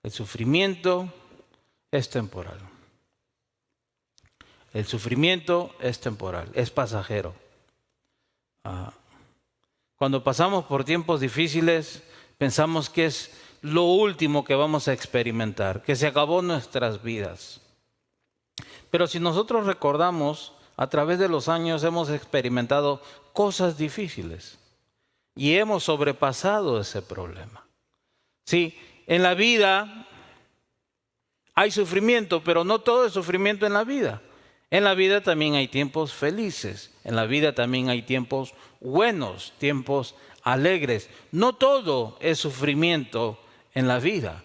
El sufrimiento es temporal. El sufrimiento es temporal, es pasajero. Cuando pasamos por tiempos difíciles, pensamos que es lo último que vamos a experimentar, que se acabó nuestras vidas. Pero si nosotros recordamos, a través de los años hemos experimentado cosas difíciles y hemos sobrepasado ese problema. Sí, en la vida hay sufrimiento, pero no todo es sufrimiento en la vida. En la vida también hay tiempos felices, en la vida también hay tiempos buenos, tiempos alegres. No todo es sufrimiento en la vida.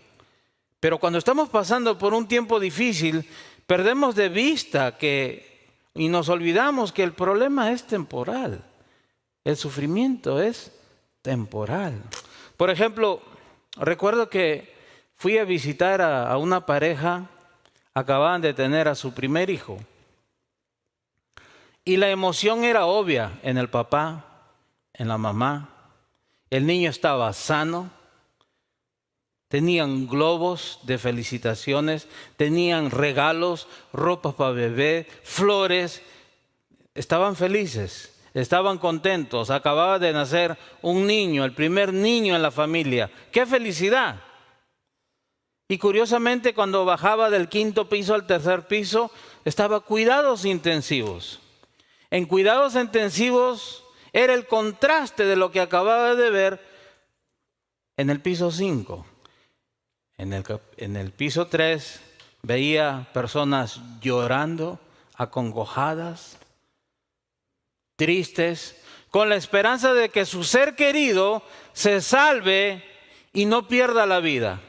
Pero cuando estamos pasando por un tiempo difícil, perdemos de vista y nos olvidamos que el problema es temporal. El sufrimiento es temporal. Por ejemplo, recuerdo que fui a visitar a una pareja, acababan de tener a su primer hijo. Y la emoción era obvia en el papá, en la mamá. El niño estaba sano, tenían globos de felicitaciones, tenían regalos, ropa para bebé, flores. Estaban felices, estaban contentos. Acababa de nacer un niño, el primer niño en la familia. ¡Qué felicidad! Y curiosamente, cuando bajaba del 5º piso al 3er piso, estaba cuidados intensivos. En cuidados intensivos era el contraste de lo que acababa de ver en el piso 5. En el piso 3 veía personas llorando, acongojadas, tristes, con la esperanza de que su ser querido se salve y no pierda la vida.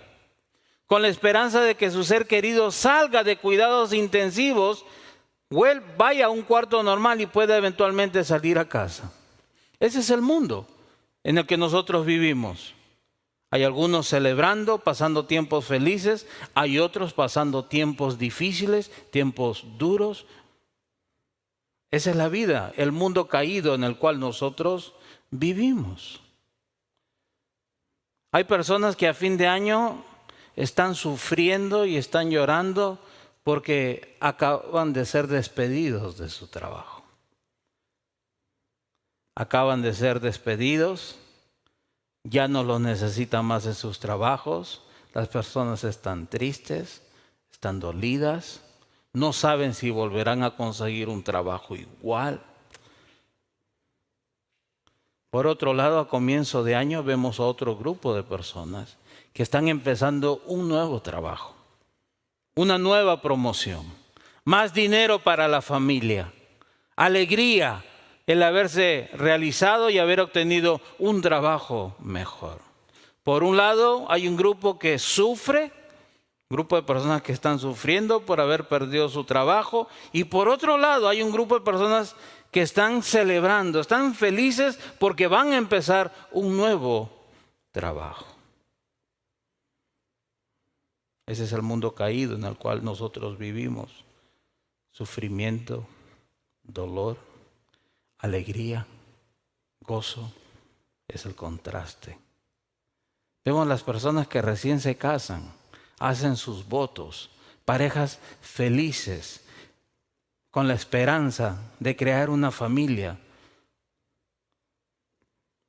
Con la esperanza de que su ser querido salga de cuidados intensivos, o él vaya a un cuarto normal y pueda eventualmente salir a casa. Ese es el mundo en el que nosotros vivimos. Hay algunos celebrando, pasando tiempos felices, hay otros pasando tiempos difíciles, tiempos duros. Esa es la vida, el mundo caído en el cual nosotros vivimos. Hay personas que a fin de año están sufriendo y están llorando porque acaban de ser despedidos de su trabajo. Acaban de ser despedidos, ya no los necesitan más en sus trabajos, las personas están tristes, están dolidas, no saben si volverán a conseguir un trabajo igual. Por otro lado, a comienzo de año vemos a otro grupo de personas que están empezando un nuevo trabajo. Una nueva promoción, más dinero para la familia, alegría el haberse realizado y haber obtenido un trabajo mejor. Por un lado hay un grupo que sufre, un grupo de personas que están sufriendo por haber perdido su trabajo, y por otro lado hay un grupo de personas que están celebrando, están felices porque van a empezar un nuevo trabajo. Ese es el mundo caído en el cual nosotros vivimos. Sufrimiento, dolor, alegría, gozo, es el contraste. Vemos las personas que recién se casan, hacen sus votos, parejas felices, con la esperanza de crear una familia.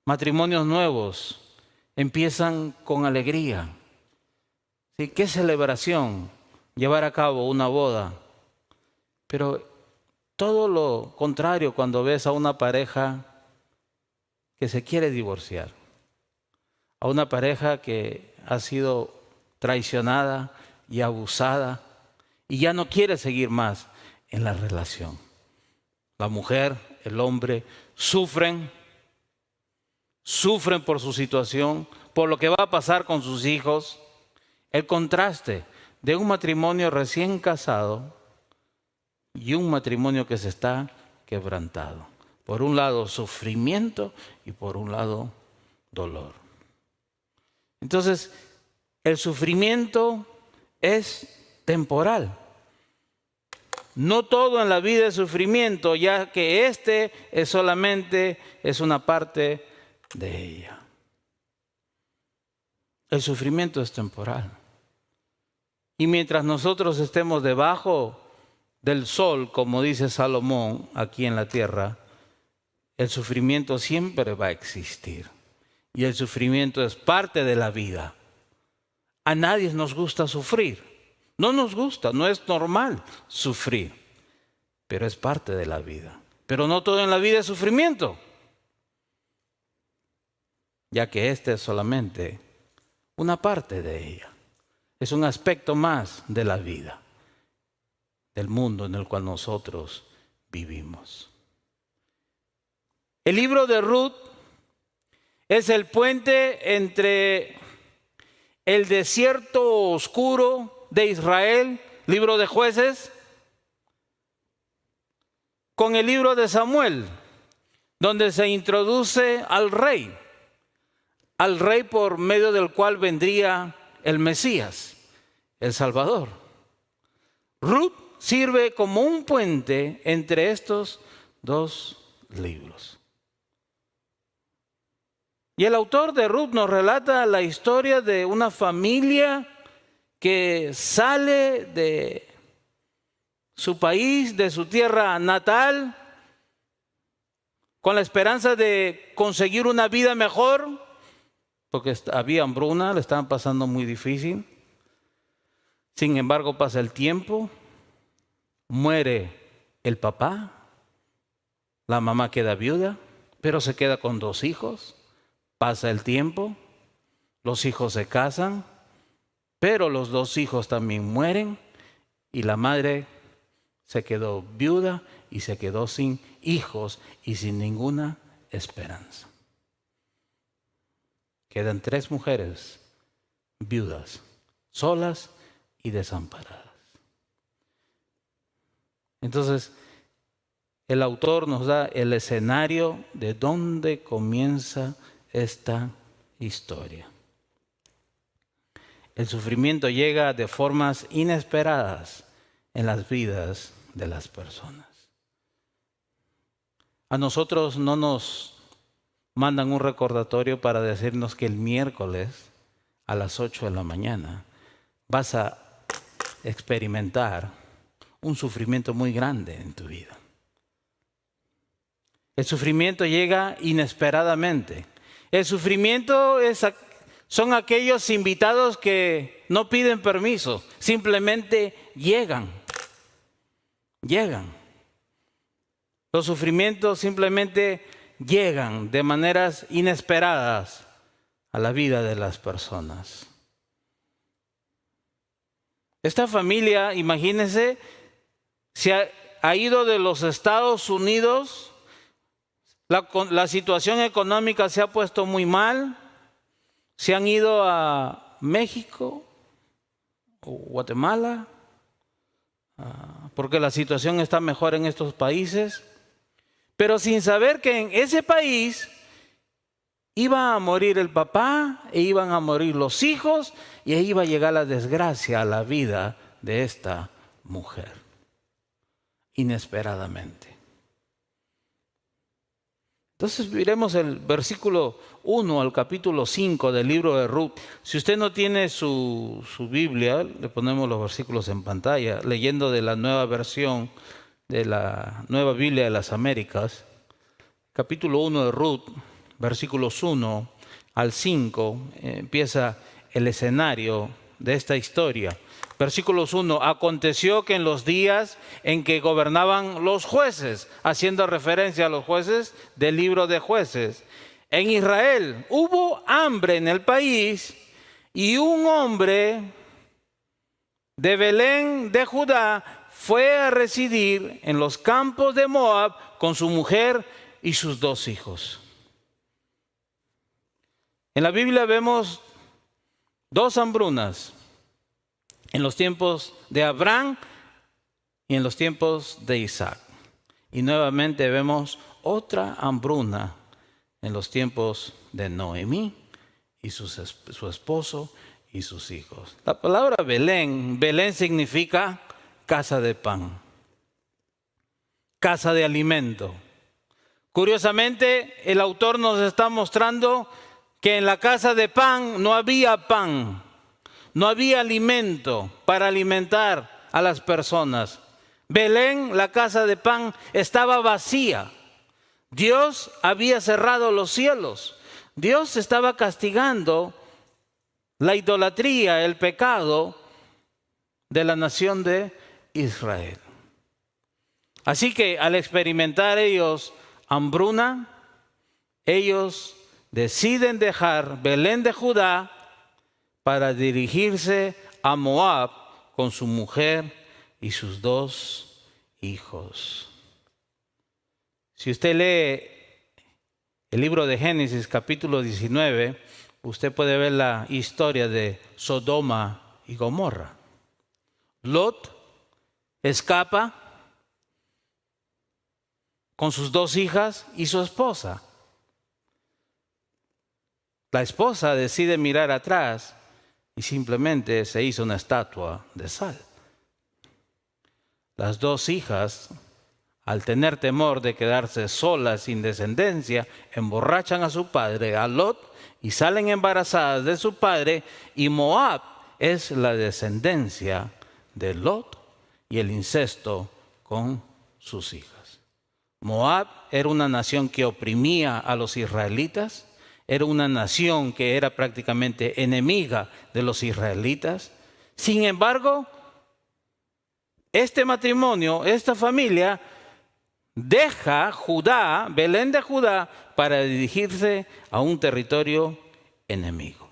Matrimonios nuevos empiezan con alegría. Sí, qué celebración llevar a cabo una boda. Pero todo lo contrario cuando ves a una pareja que se quiere divorciar, a una pareja que ha sido traicionada y abusada y ya no quiere seguir más en la relación. La mujer, el hombre sufren por su situación, por lo que va a pasar con sus hijos. El contraste de un matrimonio recién casado y un matrimonio que se está quebrantado. Por un lado sufrimiento y por un lado dolor. Entonces, el sufrimiento es temporal. No todo en la vida es sufrimiento, ya que es una parte de ella. El sufrimiento es temporal. Y mientras nosotros estemos debajo del sol, como dice Salomón, aquí en la tierra, el sufrimiento siempre va a existir. Y el sufrimiento es parte de la vida. A nadie nos gusta sufrir. No nos gusta, no es normal sufrir. Pero es parte de la vida. Pero no todo en la vida es sufrimiento. Ya que este es solamente una parte de ella. Es un aspecto más de la vida, del mundo en el cual nosotros vivimos. El libro de Ruth es el puente entre el desierto oscuro de Israel, libro de Jueces, con el libro de Samuel, donde se introduce al rey por medio del cual vendría el Mesías, el Salvador. Ruth sirve como un puente entre estos dos libros. Y el autor de Ruth nos relata la historia de una familia que sale de su país, de su tierra natal, con la esperanza de conseguir una vida mejor, porque había hambruna, le estaban pasando muy difícil. Sin embargo, pasa el tiempo, muere el papá, la mamá queda viuda, pero se queda con 2 hijos. Pasa el tiempo, los hijos se casan, pero los 2 hijos también mueren y la madre se quedó viuda y se quedó sin hijos y sin ninguna esperanza. Quedan 3 mujeres viudas, solas y desamparadas. Entonces, el autor nos da el escenario de dónde comienza esta historia. El sufrimiento llega de formas inesperadas en las vidas de las personas. A nosotros no nos mandan un recordatorio para decirnos que el miércoles a las 8 de la mañana vas a experimentar un sufrimiento muy grande en tu vida. El sufrimiento llega inesperadamente. El sufrimiento son aquellos invitados que no piden permiso, simplemente llegan. Los sufrimientos simplemente llegan de maneras inesperadas a la vida de las personas. Esta familia, imagínense, se ha ido de los Estados Unidos, la situación económica se ha puesto muy mal, se han ido a México o Guatemala, porque la situación está mejor en estos países, pero sin saber que en ese país iba a morir el papá e iban a morir los hijos y ahí iba a llegar la desgracia a la vida de esta mujer, inesperadamente. Entonces miremos el versículo 1 al capítulo 5 del libro de Ruth. Si usted no tiene su Biblia, le ponemos los versículos en pantalla, leyendo de la nueva versión de la Nueva Biblia de las Américas. Capítulo 1 de Ruth, versículos 1 al 5, empieza el escenario de esta historia. Versículos 1, aconteció que en los días en que gobernaban los jueces, haciendo referencia a los jueces del libro de Jueces, en Israel hubo hambre en el país y un hombre de Belén de Judá fue a residir en los campos de Moab con su mujer y sus 2 hijos. En la Biblia vemos 2 hambrunas. En los tiempos de Abraham y en los tiempos de Isaac. Y nuevamente vemos otra hambruna en los tiempos de Noemí y su esposo y sus hijos. La palabra Belén significa casa de pan, casa de alimento. Curiosamente, el autor nos está mostrando que en la casa de pan no había pan. No había alimento para alimentar a las personas. Belén, la casa de pan, estaba vacía. Dios había cerrado los cielos. Dios estaba castigando la idolatría, el pecado de la nación de Israel. Así que al experimentar ellos hambruna, ellos deciden dejar Belén de Judá para dirigirse a Moab con su mujer y sus 2 hijos. Si usted lee el libro de Génesis, capítulo 19, usted puede ver la historia de Sodoma y Gomorra. Lot escapa con sus 2 hijas y su esposa. La esposa decide mirar atrás y simplemente se hizo una estatua de sal. Las 2 hijas, al tener temor de quedarse solas sin descendencia, emborrachan a su padre, a Lot, y salen embarazadas de su padre, y Moab es la descendencia de Lot y el incesto con sus hijas. Moab era una nación que oprimía a los israelitas, era una nación que era prácticamente enemiga de los israelitas. Sin embargo, este matrimonio, esta familia, deja Judá, Belén de Judá, para dirigirse a un territorio enemigo.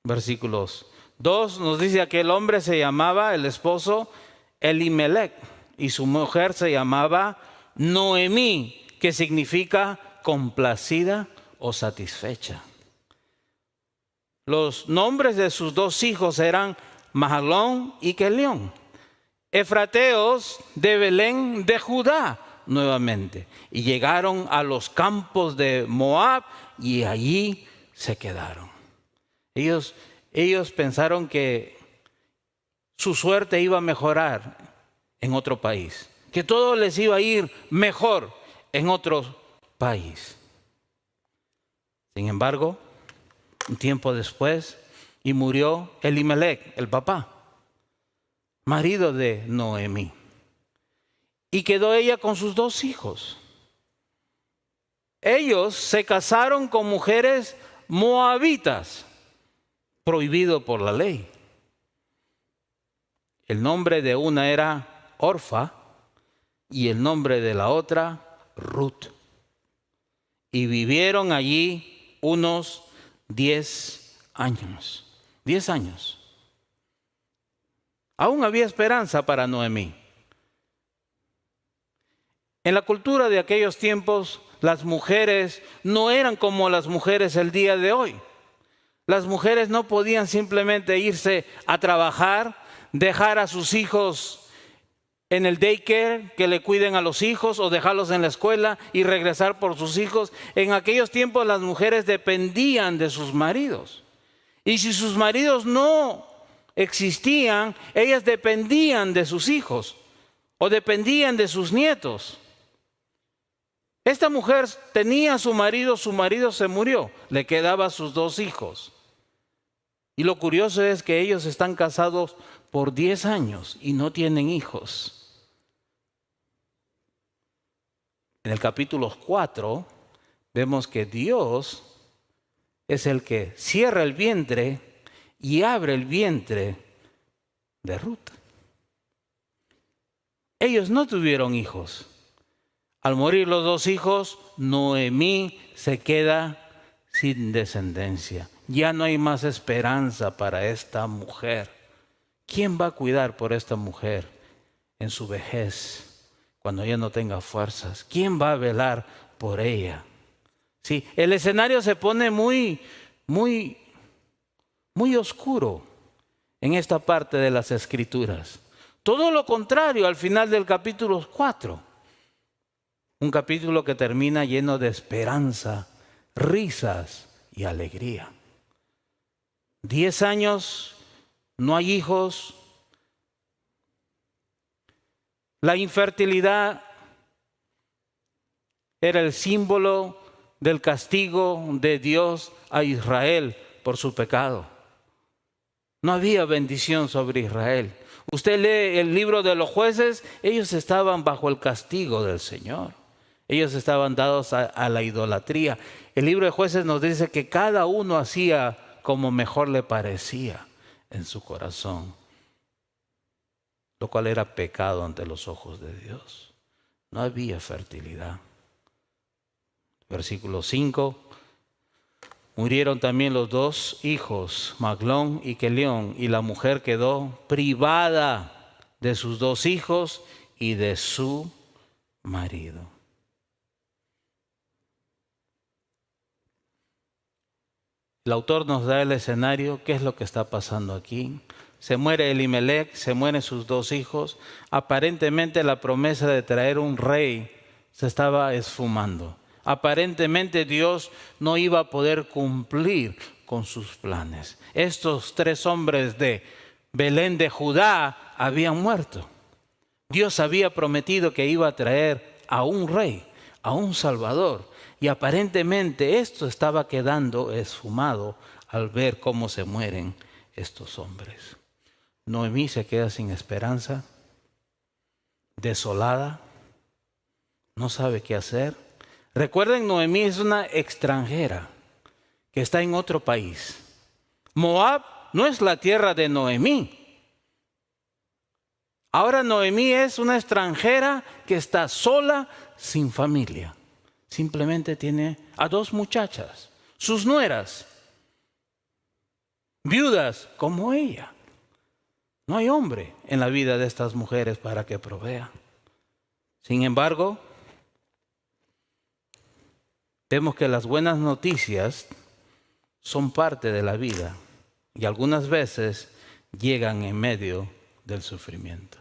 Versículos 2 nos dice: aquel hombre se llamaba, el esposo, Elimelec, y su mujer se llamaba Noemí, que significa complacida o satisfecha. Los nombres de sus 2 hijos eran Mahalón y Kelión, efrateos de Belén de Judá nuevamente, y llegaron a los campos de Moab y allí se quedaron. Ellos pensaron que su suerte iba a mejorar en otro país, que todo les iba a ir mejor en otro país. Sin embargo, un tiempo después, y murió Elimelec, el papá, marido de Noemí, y quedó ella con sus 2 hijos. Ellos se casaron con mujeres moabitas, prohibido por la ley. El nombre de una era Orfa y el nombre de la otra Ruth. Y vivieron allí unos 10 años. 10 años. Aún había esperanza para Noemí. En la cultura de aquellos tiempos, las mujeres no eran como las mujeres el día de hoy. Las mujeres no podían simplemente irse a trabajar, dejar a sus hijos en el daycare, que le cuiden a los hijos, o dejarlos en la escuela y regresar por sus hijos. En aquellos tiempos las mujeres dependían de sus maridos. Y si sus maridos no existían, ellas dependían de sus hijos o dependían de sus nietos. Esta mujer tenía a su marido se murió, le quedaban sus 2 hijos. Y lo curioso es que ellos están casados por 10 años y no tienen hijos. En el capítulo 4 vemos que Dios es el que cierra el vientre y abre el vientre de Ruth. Ellos no tuvieron hijos. Al morir los 2 hijos, Noemí se queda sin descendencia. Ya no hay más esperanza para esta mujer. ¿Quién va a cuidar por esta mujer en su vejez, cuando ya no tenga fuerzas? ¿Quién va a velar por ella? Sí, el escenario se pone muy oscuro en esta parte de las Escrituras. Todo lo contrario al final del capítulo 4. Un capítulo que termina lleno de esperanza, risas y alegría. 10 años, no hay hijos. La infertilidad era el símbolo del castigo de Dios a Israel por su pecado. No había bendición sobre Israel. Usted lee el libro de los jueces, ellos estaban bajo el castigo del Señor. Ellos estaban dados a la idolatría. El libro de jueces nos dice que cada uno hacía como mejor le parecía en su corazón, lo cual era pecado ante los ojos de Dios. No había fertilidad. Versículo 5. Murieron también los dos hijos, Maglón y Quelión, y la mujer quedó privada de sus dos hijos y de su marido. El autor nos da el escenario, ¿qué es lo que está pasando aquí? Se muere Elimelech, se mueren sus dos hijos. Aparentemente la promesa de traer un rey se estaba esfumando. Aparentemente Dios no iba a poder cumplir con sus planes. Estos tres hombres de Belén de Judá habían muerto. Dios había prometido que iba a traer a un rey, a un salvador. Y aparentemente esto estaba quedando esfumado al ver cómo se mueren estos hombres. Noemí se queda sin esperanza, desolada, no sabe qué hacer. Recuerden, Noemí es una extranjera que está en otro país. Moab no es la tierra de Noemí. Ahora Noemí es una extranjera que está sola, sin familia. Simplemente tiene a dos muchachas, sus nueras, viudas como ella. No hay hombre en la vida de estas mujeres para que provea. Sin embargo, vemos que las buenas noticias son parte de la vida y algunas veces llegan en medio del sufrimiento.